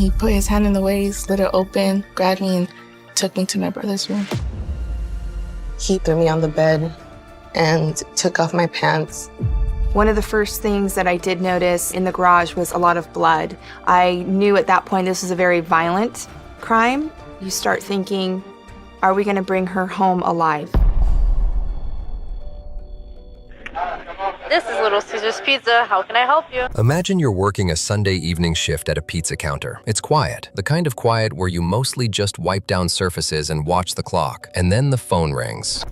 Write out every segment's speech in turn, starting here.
he put his hand in the way, slid it open, grabbed me, and took me to my brother's room. He threw me on the bed and took off my pants. One of the first things that I did notice in the garage was a lot of blood. I knew at that point this was a very violent crime. You start thinking, are we going to bring her home alive? This is Little Caesar's Pizza. How can I help you? Imagine you're working a Sunday evening shift at a pizza counter. It's quiet, the kind of quiet where you mostly just wipe down surfaces and watch the clock, and then the phone rings.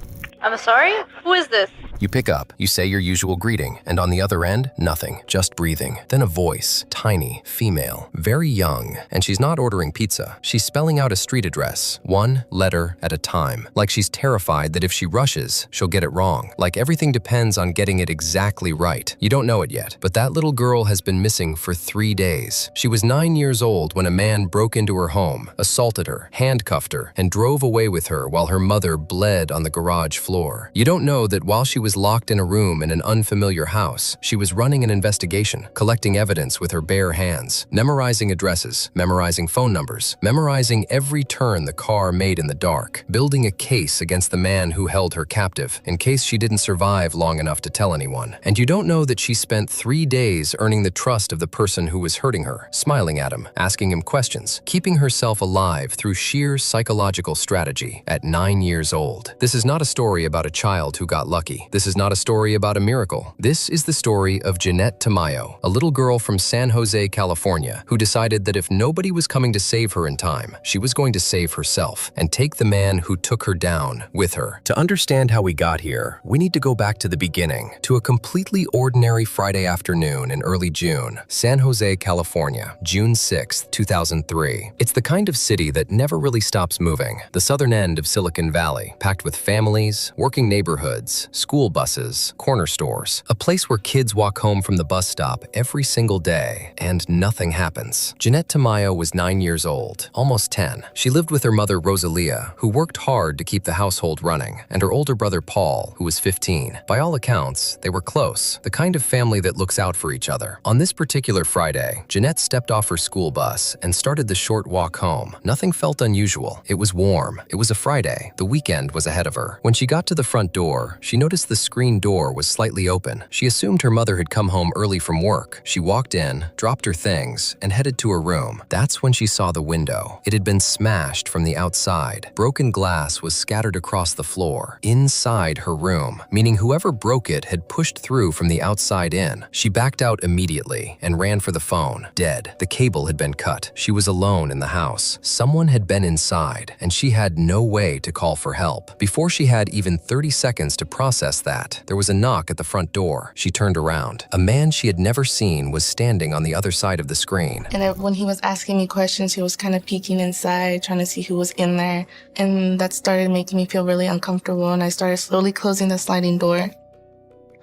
I'm sorry? Who is this? You pick up, you say your usual greeting, and on the other end, nothing, just breathing. Then a voice, tiny, female, very young, and she's not ordering pizza. She's spelling out a street address, one letter at a time, like she's terrified that if she rushes, she'll get it wrong, like everything depends on getting it exactly right. You don't know it yet, but that little girl has been missing for 3 days. She was 9 years old when a man broke into her home, assaulted her, handcuffed her, and drove away with her while her mother bled on the garage floor. You don't know that while she was locked in a room in an unfamiliar house, she was running an investigation, collecting evidence with her bare hands, memorizing addresses, memorizing phone numbers, memorizing every turn the car made in the dark, building a case against the man who held her captive in case she didn't survive long enough to tell anyone. And you don't know that she spent 3 days earning the trust of the person who was hurting her, smiling at him, asking him questions, keeping herself alive through sheer psychological strategy at 9 years old. This is not a story about a child who got lucky. This is not a story about a miracle. This is the story of Jeannette Tamayo, a little girl from San Jose, California, who decided that if nobody was coming to save her in time, she was going to save herself and take the man who took her down with her. To understand how we got here, we need to go back to the beginning, to a completely ordinary Friday afternoon in early June, San Jose, California, June 6, 2003. It's the kind of city that never really stops moving, the southern end of Silicon Valley, packed with families, working neighborhoods, school buses, corner stores, a place where kids walk home from the bus stop every single day, and nothing happens. Jeannette Tamayo was 9 years old, almost 10. She lived with her mother, Rosalia, who worked hard to keep the household running, and her older brother, Paul, who was 15. By all accounts, they were close, the kind of family that looks out for each other. On this particular Friday, Jeannette stepped off her school bus and started the short walk home. Nothing felt unusual. It was warm. It was a Friday. The weekend was ahead of her. When she got to the front door, she noticed the screen door was slightly open. She assumed her mother had come home early from work. She walked in, dropped her things, and headed to her room. That's when she saw the window. It had been smashed from the outside. Broken glass was scattered across the floor, inside her room, meaning whoever broke it had pushed through from the outside in. She backed out immediately and ran for the phone. Dead. The cable had been cut. She was alone in the house. Someone had been inside, and she had no way to call for help. Before she had even 30 seconds to process that, there was a knock at the front door. She turned around. A man she had never seen was standing on the other side of the screen. And when he was asking me questions, he was kind of peeking inside, trying to see who was in there. And that started making me feel really uncomfortable, and I started slowly closing the sliding door.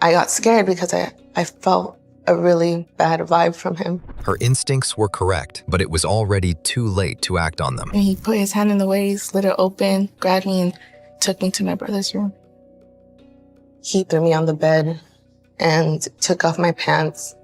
I got scared because I felt a really bad vibe from him. Her instincts were correct, but it was already too late to act on them. And he put his hand in the way, slid it open, grabbed me, and took me to my brother's room. He threw me on the bed and took off my pants.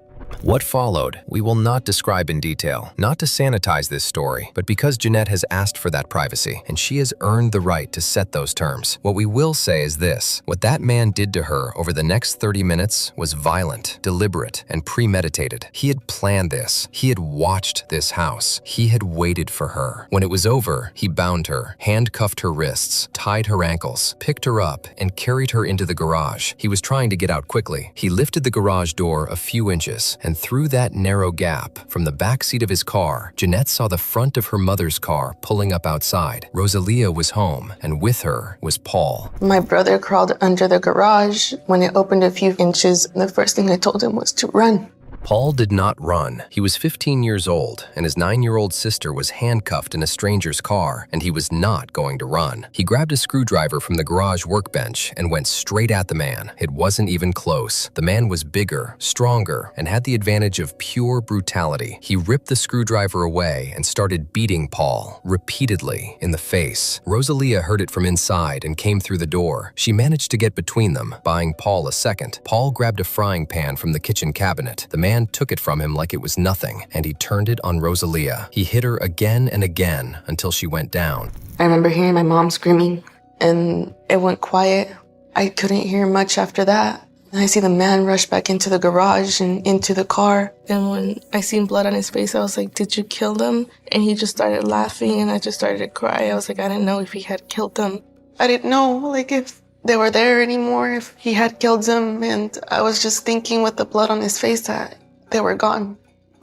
What followed, we will not describe in detail, not to sanitize this story, but because Jeannette has asked for that privacy, and she has earned the right to set those terms. What we will say is this: what that man did to her over the next 30 minutes was violent, deliberate, and premeditated. He had planned this. He had watched this house. He had waited for her. When it was over, he bound her, handcuffed her wrists, tied her ankles, picked her up, and carried her into the garage. He was trying to get out quickly. He lifted the garage door a few inches, and through that narrow gap, from the back seat of his car, Jeannette saw the front of her mother's car pulling up outside. Rosalia was home, and with her was Paul. My brother crawled under the garage. When it opened a few inches, the first thing I told him was to run. Paul did not run. He was 15 years old, and his 9-year-old sister was handcuffed in a stranger's car, and he was not going to run. He grabbed a screwdriver from the garage workbench and went straight at the man. It wasn't even close. The man was bigger, stronger, and had the advantage of pure brutality. He ripped the screwdriver away and started beating Paul, repeatedly, in the face. Rosalia heard it from inside and came through the door. She managed to get between them, buying Paul a second. Paul grabbed a frying pan from the kitchen cabinet. The man man took it from him like it was nothing, and he turned it on Rosalia. He hit her again and again until she went down. I remember hearing my mom screaming, and it went quiet. I couldn't hear much after that. And I see the man rush back into the garage and into the car. And when I seen blood on his face, I was like, "Did you kill them?" And he just started laughing, and I just started to cry. I was like, I didn't know if he had killed them. I didn't know, like, if they were there anymore, if he had killed them. And I was just thinking with the blood on his face that they were gone.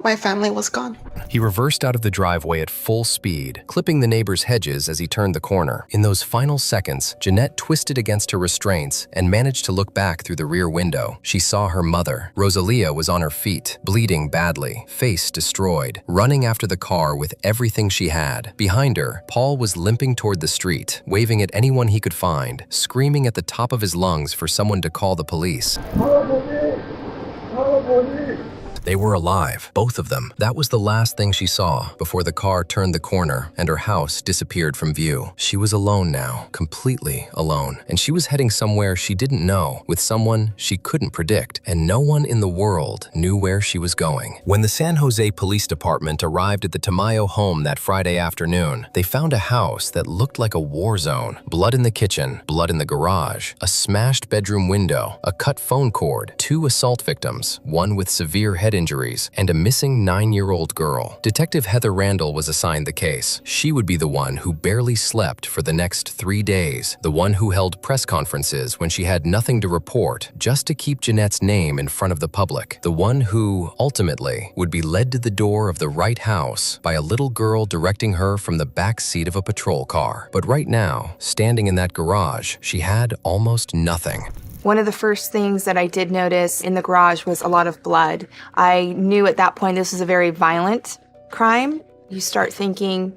My family was gone. He reversed out of the driveway at full speed, clipping the neighbor's hedges as he turned the corner. In those final seconds, Jeannette twisted against her restraints and managed to look back through the rear window. She saw her mother. Rosalia was on her feet, bleeding badly, face destroyed, running after the car with everything she had. Behind her, Paul was limping toward the street, waving at anyone he could find, screaming at the top of his lungs for someone to call the police. They were alive, both of them. That was the last thing she saw before the car turned the corner and her house disappeared from view. She was alone now, completely alone, and she was heading somewhere she didn't know, with someone she couldn't predict, and no one in the world knew where she was going. When the San Jose Police Department arrived at the Tamayo home that Friday afternoon, they found a house that looked like a war zone. Blood in the kitchen, blood in the garage, a smashed bedroom window, a cut phone cord, 2 assault victims, one with severe head injuries, and a missing 9-year-old girl. Detective Heather Randall was assigned the case. She would be the one who barely slept for the next 3 days, the one who held press conferences when she had nothing to report, just to keep Jeannette's name in front of the public, the one who, ultimately, would be led to the door of the right house by a little girl directing her from the back seat of a patrol car. But right now, standing in that garage, she had almost nothing. One of the first things that I did notice in the garage was a lot of blood. I knew at that point this was a very violent crime. You start thinking,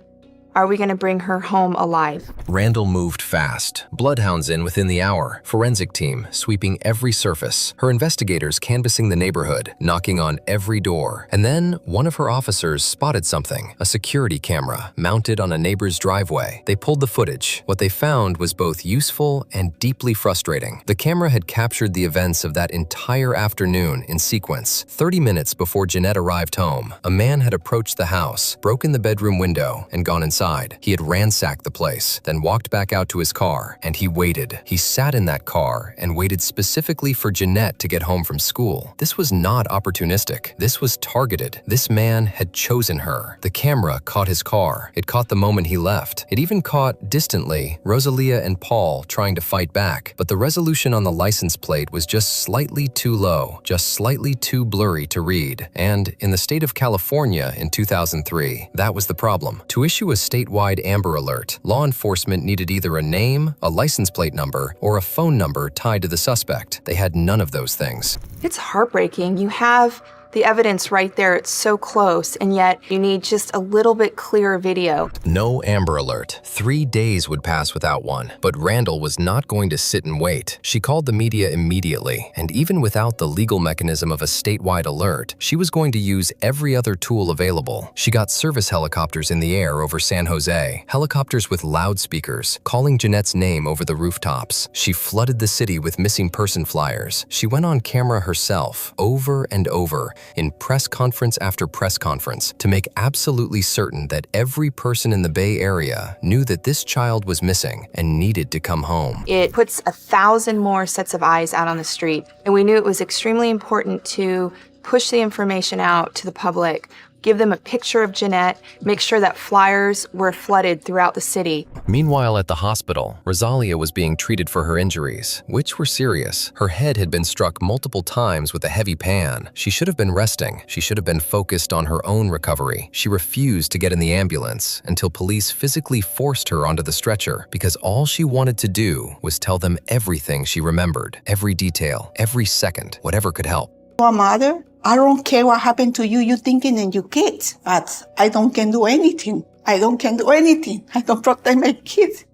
are we going to bring her home alive? Randall moved fast. Bloodhounds in within the hour. Forensic team sweeping every surface. Her investigators canvassing the neighborhood, knocking on every door. And then one of her officers spotted something, a security camera mounted on a neighbor's driveway. They pulled the footage. What they found was both useful and deeply frustrating. The camera had captured the events of that entire afternoon in sequence. 30 minutes before Jeannette arrived home, a man had approached the house, broken the bedroom window, and gone inside. He had ransacked the place, then walked back out to his car, and he waited. He sat in that car and waited specifically for Jeannette to get home from school. This was not opportunistic. This was targeted. This man had chosen her. The camera caught his car. It caught the moment he left. It even caught, distantly, Rosalia and Paul trying to fight back, but the resolution on the license plate was just slightly too low, just slightly too blurry to read. And in the state of California in 2003, that was the problem. To issue a statewide Amber Alert, law enforcement needed either a name, a license plate number, or a phone number tied to the suspect. They had none of those things. It's heartbreaking. You have the evidence right there, it's so close, and yet you need just a little bit clearer video. No Amber Alert. 3 days would pass without one, but Randall was not going to sit and wait. She called the media immediately, and even without the legal mechanism of a statewide alert, she was going to use every other tool available. She got service helicopters in the air over San Jose, helicopters with loudspeakers, calling Jeannette's name over the rooftops. She flooded the city with missing person flyers. She went on camera herself, over and over, in press conference after press conference, to make absolutely certain that every person in the Bay Area knew that this child was missing and needed to come home. It puts 1,000 more sets of eyes out on the street, and we knew it was extremely important to push the information out to the public, give them a picture of Jeannette, make sure that flyers were flooded throughout the city. Meanwhile, at the hospital, Rosalia was being treated for her injuries, which were serious. Her head had been struck multiple times with a heavy pan. She should have been resting. She should have been focused on her own recovery. She refused to get in the ambulance until police physically forced her onto the stretcher because all she wanted to do was tell them everything she remembered, every detail, every second, whatever could help. A mother, I don't care what happened to you, you thinking and your kids, but I don't can do anything. I don't can do anything. I don't protect my kids.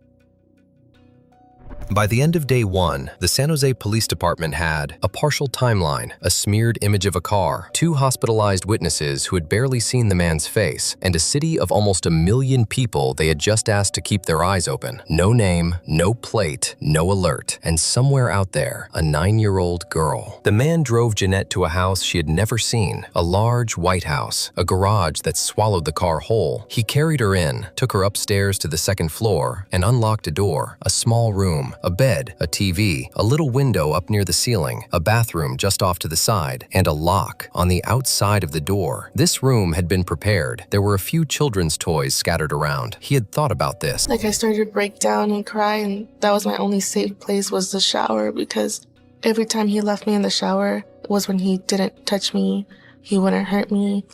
By the end of day 1, the San Jose Police Department had a partial timeline, a smeared image of a car, 2 hospitalized witnesses who had barely seen the man's face, and a city of almost 1 million people they had just asked to keep their eyes open. No name, no plate, no alert, and somewhere out there, a 9-year-old girl. The man drove Jeannette to a house she had never seen, a large white house, a garage that swallowed the car whole. He carried her in, took her upstairs to the 2nd floor, and unlocked a door, a small room, a bed, a TV, a little window up near the ceiling, a bathroom just off to the side, and a lock on the outside of the door. This room had been prepared. There were a few children's toys scattered around. He had thought about this. Like I started to break down and cry, and that was my only safe place was the shower, because every time he left me in the shower was when he didn't touch me, he wouldn't hurt me,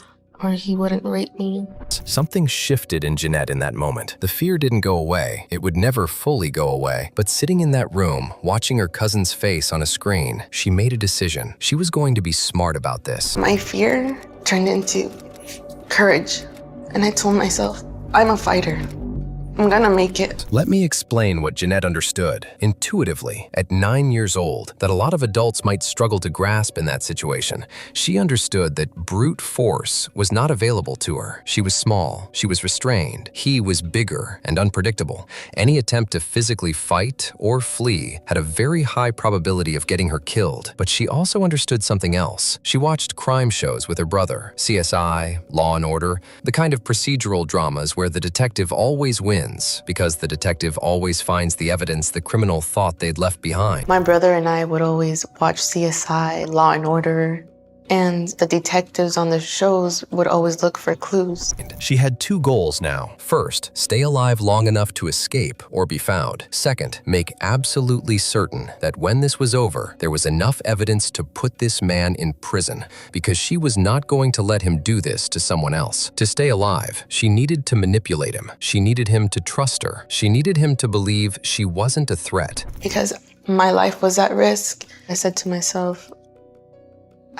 or he wouldn't rape me. Something shifted in Jeannette in that moment. The fear didn't go away. It would never fully go away. But sitting in that room, watching her cousin's face on a screen, she made a decision. She was going to be smart about this. My fear turned into courage, and I told myself, I'm a fighter. I'm gonna make it. Let me explain what Jeannette understood, intuitively, at 9 years old, that a lot of adults might struggle to grasp in that situation. She understood that brute force was not available to her. She was small, she was restrained, he was bigger and unpredictable. Any attempt to physically fight or flee had a very high probability of getting her killed. But she also understood something else. She watched crime shows with her brother, CSI, Law and Order, the kind of procedural dramas where the detective always wins because the detective always finds the evidence the criminal thought they'd left behind. My brother and I would always watch CSI, Law and Order, and the detectives on the shows would always look for clues. She had 2 goals now. First, stay alive long enough to escape or be found. Second, make absolutely certain that when this was over, there was enough evidence to put this man in prison, because she was not going to let him do this to someone else. To stay alive, she needed to manipulate him. She needed him to trust her. She needed him to believe she wasn't a threat. Because my life was at risk, I said to myself,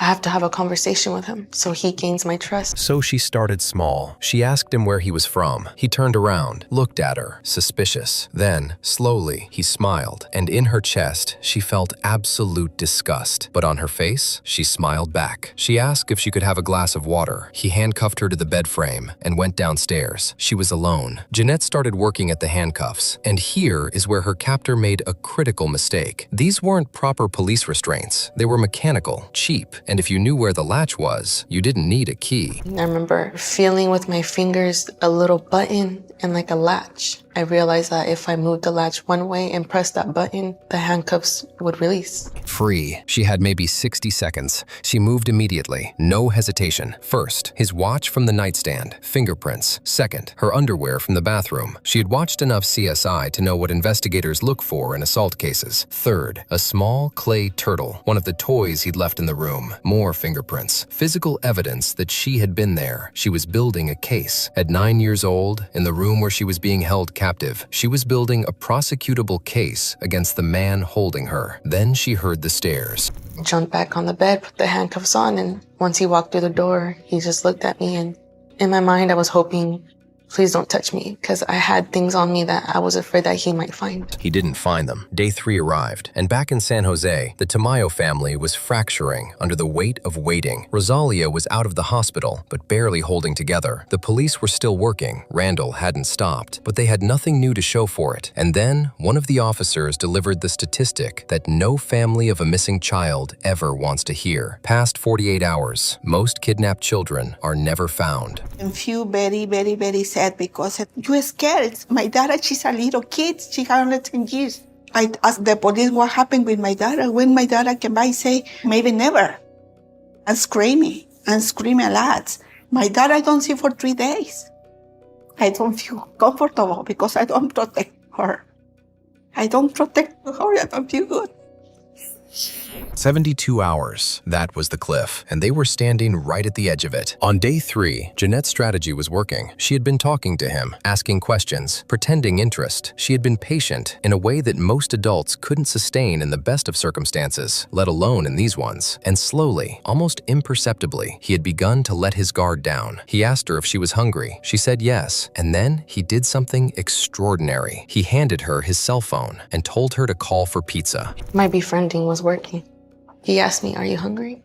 I have to have a conversation with him so he gains my trust. So she started small. She asked him where he was from. He turned around, looked at her, suspicious. Then, slowly, he smiled, and in her chest, she felt absolute disgust. But on her face, she smiled back. She asked if she could have a glass of water. He handcuffed her to the bed frame and went downstairs. She was alone. Jeannette started working at the handcuffs, and here is where her captor made a critical mistake. These weren't proper police restraints. They were mechanical, cheap, and if you knew where the latch was, you didn't need a key. I remember feeling with my fingers a little button and like a latch. I realized that if I moved the latch one way and pressed that button, the handcuffs would release. Free. She had maybe 60 seconds. She moved immediately, no hesitation. First, his watch from the nightstand, fingerprints. Second, her underwear from the bathroom. She had watched enough CSI to know what investigators look for in assault cases. Third, a small clay turtle, one of the toys he'd left in the room. More fingerprints. Physical evidence that she had been there. She was building a case. At 9 years old, in the room where she was being held captive, she was building a prosecutable case against the man holding her. Then she heard the stairs. I jumped back on the bed, put the handcuffs on, and once he walked through the door, he just looked at me, and in my mind I was hoping, please don't touch me, because I had things on me that I was afraid that he might find. He didn't find them. Day 3 arrived, and back in San Jose, the Tamayo family was fracturing under the weight of waiting. Rosalia was out of the hospital, but barely holding together. The police were still working. Randall hadn't stopped, but they had nothing new to show for it. And then, one of the officers delivered the statistic that no family of a missing child ever wants to hear. Past 48 hours, most kidnapped children are never found. I feel very, very, very sad because you're scared. My daughter, she's a little kid. She had only 10 years. I asked the police what happened with my daughter. When my daughter came by, say, maybe never. I'm screaming a lot. My daughter I don't see for 3 days. I don't feel comfortable because I don't protect her. I don't protect her. I don't feel good. 72 hours. That was the cliff, and they were standing right at the edge of it. On day 3, Jeannette's strategy was working. She had been talking to him, asking questions, pretending interest. She had been patient in a way that most adults couldn't sustain in the best of circumstances, let alone in these ones. And slowly, almost imperceptibly, he had begun to let his guard down. He asked her if she was hungry. She said yes, and then he did something extraordinary. He handed her his cell phone and told her to call for pizza. My befriending was working. He asked me, "Are you hungry?"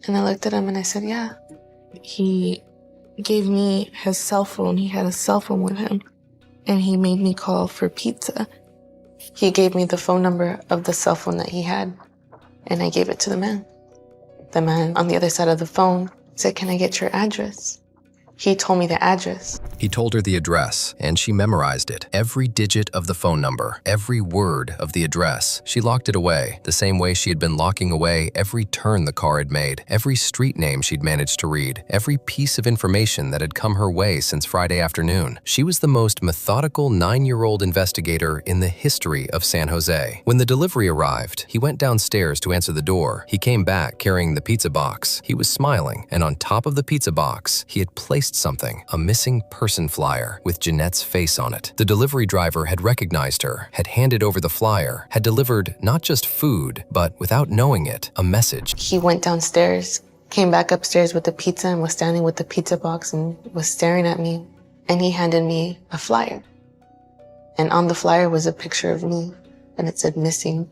And I looked at him and I said, "Yeah." He gave me his cell phone. He had a cell phone with him, and he made me call for pizza. He gave me the phone number of the cell phone that he had, and I gave it to the man. The man on the other side of the phone said, "Can I get your address?" He told me the address. He told her the address, and she memorized it. Every digit of the phone number, every word of the address. She locked it away, the same way she had been locking away every turn the car had made, every street name she'd managed to read, every piece of information that had come her way since Friday afternoon. She was the most methodical 9-year-old investigator in the history of San Jose. When the delivery arrived, he went downstairs to answer the door. He came back carrying the pizza box. He was smiling, and on top of the pizza box, he had placed something, a missing person flyer with Jeannette's face on it. The delivery driver had recognized her, had handed over the flyer, had delivered not just food, but without knowing it, a message. He went downstairs, came back upstairs with the pizza and was standing with the pizza box and was staring at me. And he handed me a flyer. And on the flyer was a picture of me, and it said missing.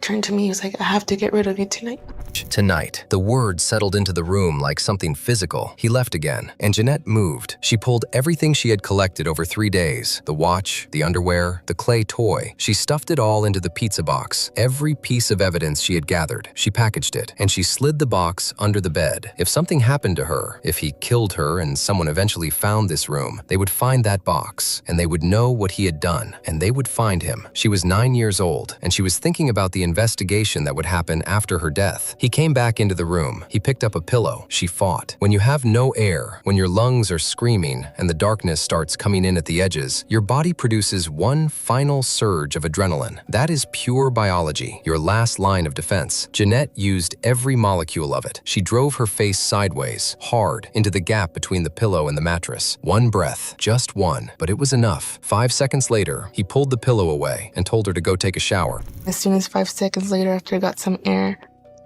Turned to me, he was like, "I have to get rid of you tonight." Tonight, the word settled into the room like something physical. He left again, and Jeannette moved. She pulled everything she had collected over 3 days, the watch, the underwear, the clay toy. She stuffed it all into the pizza box. Every piece of evidence she had gathered, she packaged it, and she slid the box under the bed. If something happened to her, if he killed her and someone eventually found this room, they would find that box, and they would know what he had done, and they would find him. She was 9 years old, and she was thinking about the investigation that would happen after her death. He came back into the room. He picked up a pillow. She fought. When you have no air, when your lungs are screaming and the darkness starts coming in at the edges, your body produces one final surge of adrenaline. That is pure biology, your last line of defense. Jeannette used every molecule of it. She drove her face sideways, hard, into the gap between the pillow and the mattress. One breath, just one, but it was enough. 5 seconds later, he pulled the pillow away and told her to go take a shower. As soon as 5 seconds later, after I got some air,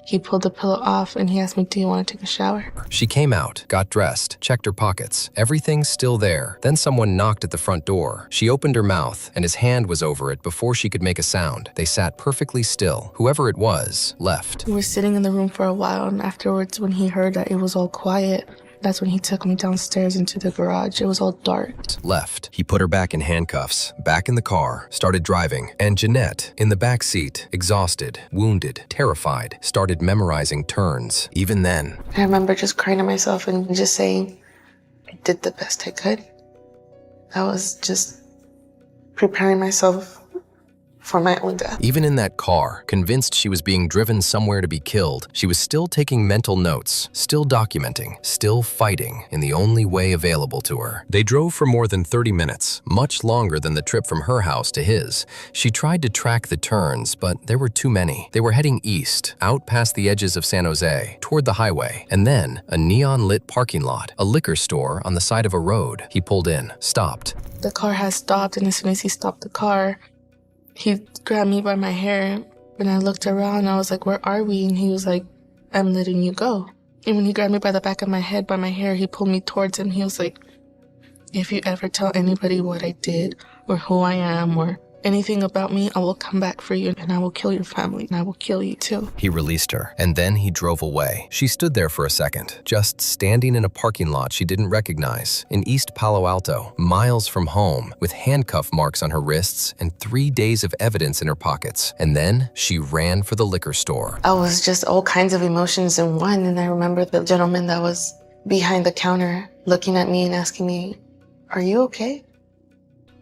he pulled the pillow off and he asked me, "Do you want to take a shower?" She came out, got dressed, checked her pockets. Everything's still there. Then someone knocked at the front door. She opened her mouth, and his hand was over it before she could make a sound. They sat perfectly still. Whoever it was, left. We were sitting in the room for a while, and afterwards, when he heard that it was all quiet, that's when he took me downstairs into the garage. It was all dark. Left. He put her back in handcuffs, back in the car, started driving, and Jeannette, in the back seat, exhausted, wounded, terrified, started memorizing turns. Even then, I remember just crying to myself and just saying, "I did the best I could." I was just preparing myself for my own death. even in that car, convinced she was being driven somewhere to be killed, she was still taking mental notes, still documenting, still fighting in the only way available to her. They drove for more than 30 minutes, much longer than the trip from her house to his. She tried to track the turns, but there were too many. They were heading east, out past the edges of San Jose, toward the highway, and then a neon-lit parking lot, a liquor store on the side of a road. He pulled in, stopped. The car had stopped, and as soon as he stopped the car, he grabbed me by my hair, and I looked around, I was like, "Where are we?" And he was like, "I'm letting you go." And when he grabbed me by the back of my head, by my hair, he pulled me towards him. He was like, "If you ever tell anybody what I did, or who I am, or anything about me, I will come back for you, and I will kill your family, and I will kill you too." He released her, and then he drove away. She stood there for a second, just standing in a parking lot she didn't recognize, in East Palo Alto, miles from home, with handcuff marks on her wrists and 3 days of evidence in her pockets. And then she ran for the liquor store. I was just all kinds of emotions in one, and I remember the gentleman that was behind the counter looking at me and asking me, "Are you okay?"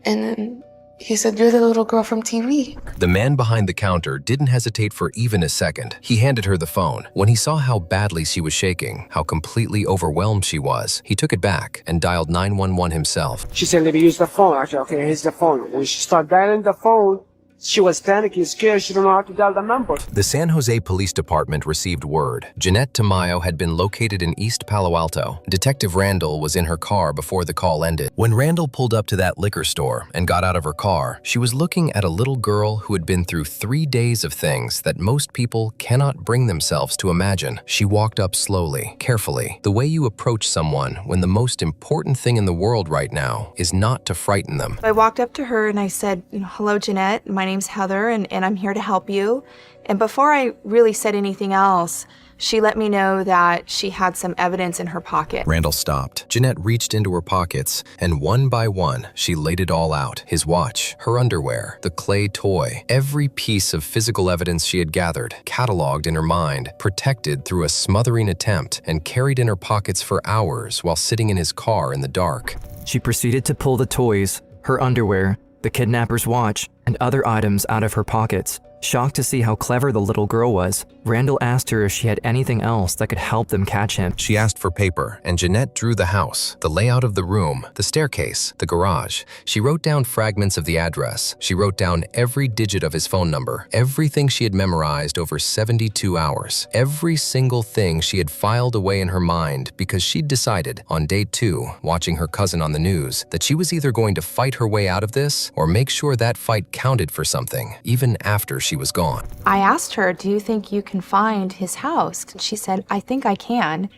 And then he said, "You're the little girl from TV." The man behind the counter didn't hesitate for even a second. He handed her the phone. When he saw how badly she was shaking, how completely overwhelmed she was, he took it back and dialed 911 himself. She said, "Let me use the phone." I said, "Okay, here's the phone." When she started dialing the phone, She was panicking, scared. She don't know how to dial the number. The San Jose Police Department received word. Jeannette Tamayo had been located in East Palo Alto. Detective Randall was in her car before the call ended. When Randall pulled up to that liquor store and got out of her car, she was looking at a little girl who had been through 3 days of things that most people cannot bring themselves to imagine. She walked up slowly, carefully, the way you approach someone when the most important thing in the world right now is not to frighten them. I walked up to her and I said, "Hello, Jeannette. My name's Heather, and I'm here to help you." And before I really said anything else, she let me know that she had some evidence in her pocket. Randall stopped. Jeannette reached into her pockets, and one by one, she laid it all out. His watch, her underwear, the clay toy, every piece of physical evidence she had gathered, cataloged in her mind, protected through a smothering attempt, and carried in her pockets for hours while sitting in his car in the dark. She proceeded to pull the toys, her underwear, the kidnapper's watch, and other items out of her pockets. Shocked to see how clever the little girl was, Randall asked her if she had anything else that could help them catch him. She asked for paper, and Jeannette drew the house, the layout of the room, the staircase, the garage. She wrote down fragments of the address. She wrote down every digit of his phone number, everything she had memorized over 72 hours, every single thing she had filed away in her mind because she'd decided, on day 2, watching her cousin on the news, that she was either going to fight her way out of this or make sure that fight counted for something, even after she was gone. I asked her, "Do you think you can find his house?" And she said, "I think I can."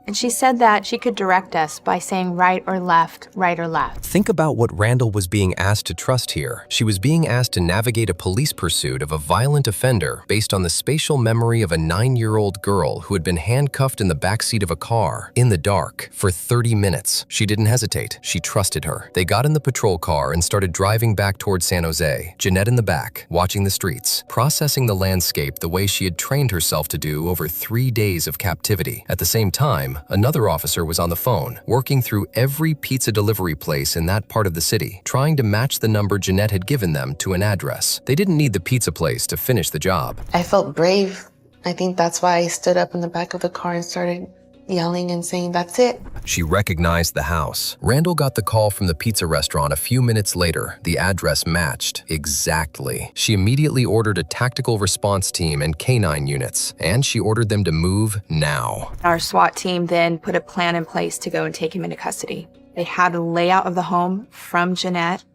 And she said that she could direct us by saying right or left, right or left. Think about what Randall was being asked to trust here. She was being asked to navigate a police pursuit of a violent offender based on the spatial memory of a 9-year-old girl who had been handcuffed in the backseat of a car, in the dark, for 30 minutes. She didn't hesitate. She trusted her. They got in the patrol car and started driving back towards San Jose, Jeannette in the back, watching the streets, processing the landscape the way she had trained herself to do over 3 days of captivity. At the same time, another officer was on the phone, working through every pizza delivery place in that part of the city, trying to match the number Jeannette had given them to an address. They didn't need the pizza place to finish the job. I felt brave. I think that's why I stood up in the back of the car and started yelling and saying, "That's it." She recognized the house. Randall got the call from the pizza restaurant a few minutes later. The address matched exactly. She immediately ordered a tactical response team and canine units, and she ordered them to move now. Our SWAT team then put a plan in place to go and take him into custody. They had a layout of the home from Jeannette,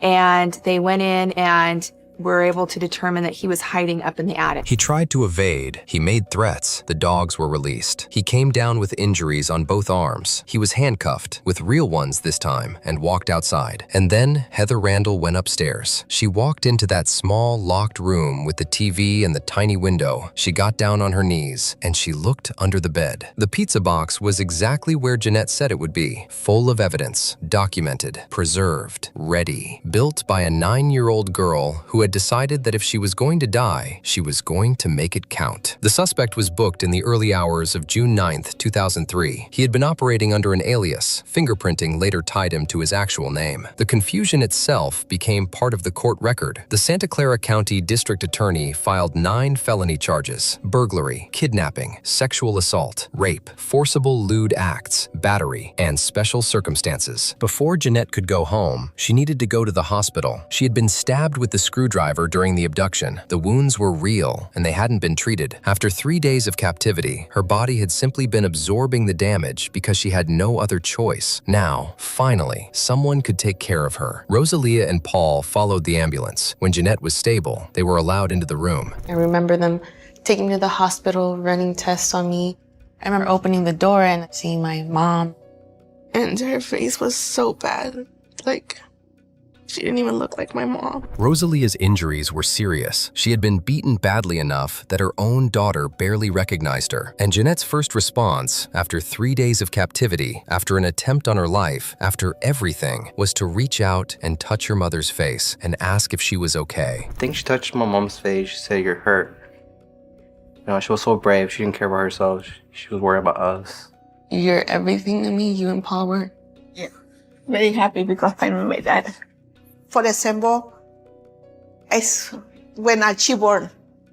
and they went in and were able to determine that he was hiding up in the attic. He tried to evade. He made threats. The dogs were released. He came down with injuries on both arms. He was handcuffed, with real ones this time, and walked outside. And then Heather Randall went upstairs. She walked into that small, locked room with the TV and the tiny window. She got down on her knees, and she looked under the bed. The pizza box was exactly where Jeannette said it would be, full of evidence, documented, preserved, ready, built by a 9-year-old girl who had decided that if she was going to die, she was going to make it count. The suspect was booked in the early hours of June 9th, 2003. He had been operating under an alias. Fingerprinting later tied him to his actual name. The confusion itself became part of the court record. The Santa Clara County District Attorney filed 9 felony charges: burglary, kidnapping, sexual assault, rape, forcible lewd acts, battery, and special circumstances. Before Jeannette could go home, she needed to go to the hospital. She had been stabbed with the screwdriver during the abduction. The wounds were real, and they hadn't been treated. After 3 days of captivity, her body had simply been absorbing the damage because she had no other choice. Now, finally, someone could take care of her. Rosalia and Paul followed the ambulance. When Jeannette was stable, they were allowed into the room. I remember them taking me to the hospital, running tests on me. I remember opening the door and seeing my mom. And her face was so bad. Like, she didn't even look like my mom. Rosalia's injuries were serious. She had been beaten badly enough that her own daughter barely recognized her. And Jeannette's first response, after 3 days of captivity, after an attempt on her life, after everything, was to reach out and touch her mother's face and ask if she was okay. I think she touched my mom's face. She said, "You're hurt." You know, she was so brave. She didn't care about herself. She was worried about us. You're everything to me, you and Paul were. Yeah. Very happy because I met my dad. For example, it's when she born,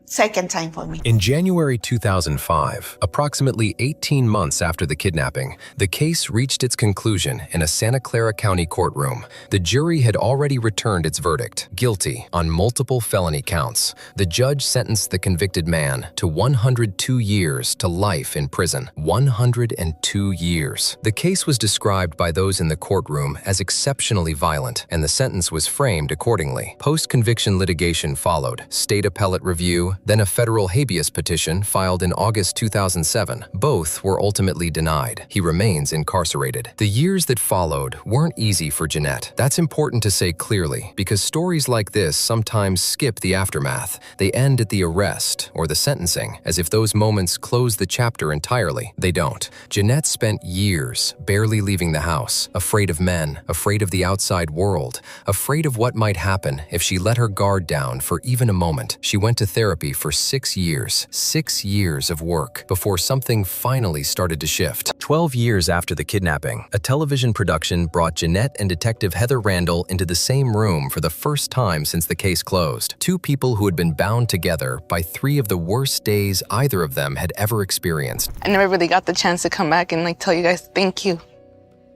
second time for me. In January 2005, approximately 18 months after the kidnapping, the case reached its conclusion in a Santa Clara County courtroom. The jury had already returned its verdict, guilty on multiple felony counts. The judge sentenced the convicted man to 102 years to life in prison. 102 years. The case was described by those in the courtroom as exceptionally violent, and the sentence was framed accordingly. Post-conviction litigation followed, state appellate review, then a federal habeas petition filed in August 2007. Both were ultimately denied. He remains incarcerated. The years that followed weren't easy for Jeannette. That's important to say clearly, because stories like this sometimes skip the aftermath. They end at the arrest or the sentencing, as if those moments close the chapter entirely. They don't. Jeannette spent years barely leaving the house, afraid of men, afraid of the outside world, afraid of what might happen if she let her guard down for even a moment. She went to therapy for 6 years. 6 years of work before something finally started to shift. 12 years after the kidnapping, a television production brought Jeannette and Detective Heather Randall into the same room for the first time since the case closed. Two people who had been bound together by 3 of the worst days either of them had ever experienced. I never really got the chance to come back and tell you guys thank you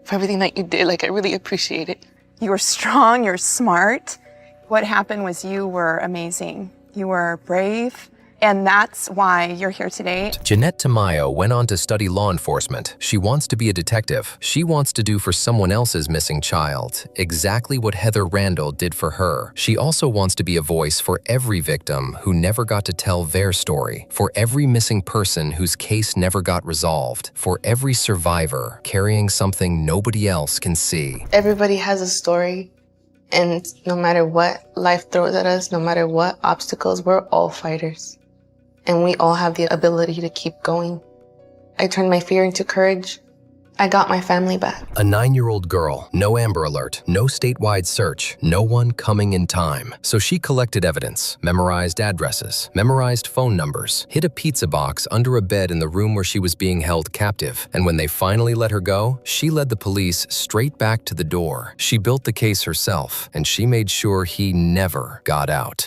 for everything that you did. I really appreciate it. You were strong, you're smart. What happened was you were amazing. You were brave, and that's why you're here today. Jeannette Tamayo went on to study law enforcement. She wants to be a detective. She wants to do for someone else's missing child exactly what Heather Randall did for her. She also wants to be a voice for every victim who never got to tell their story, for every missing person whose case never got resolved, for every survivor carrying something nobody else can see. Everybody has a story. And no matter what life throws at us, no matter what obstacles, we're all fighters. And we all have the ability to keep going. I turned my fear into courage. I got my family back. A 9-year-old girl, no Amber Alert, no statewide search, no one coming in time. So she collected evidence, memorized addresses, memorized phone numbers, hid a pizza box under a bed in the room where she was being held captive. And when they finally let her go, she led the police straight back to the door. She built the case herself, and she made sure he never got out.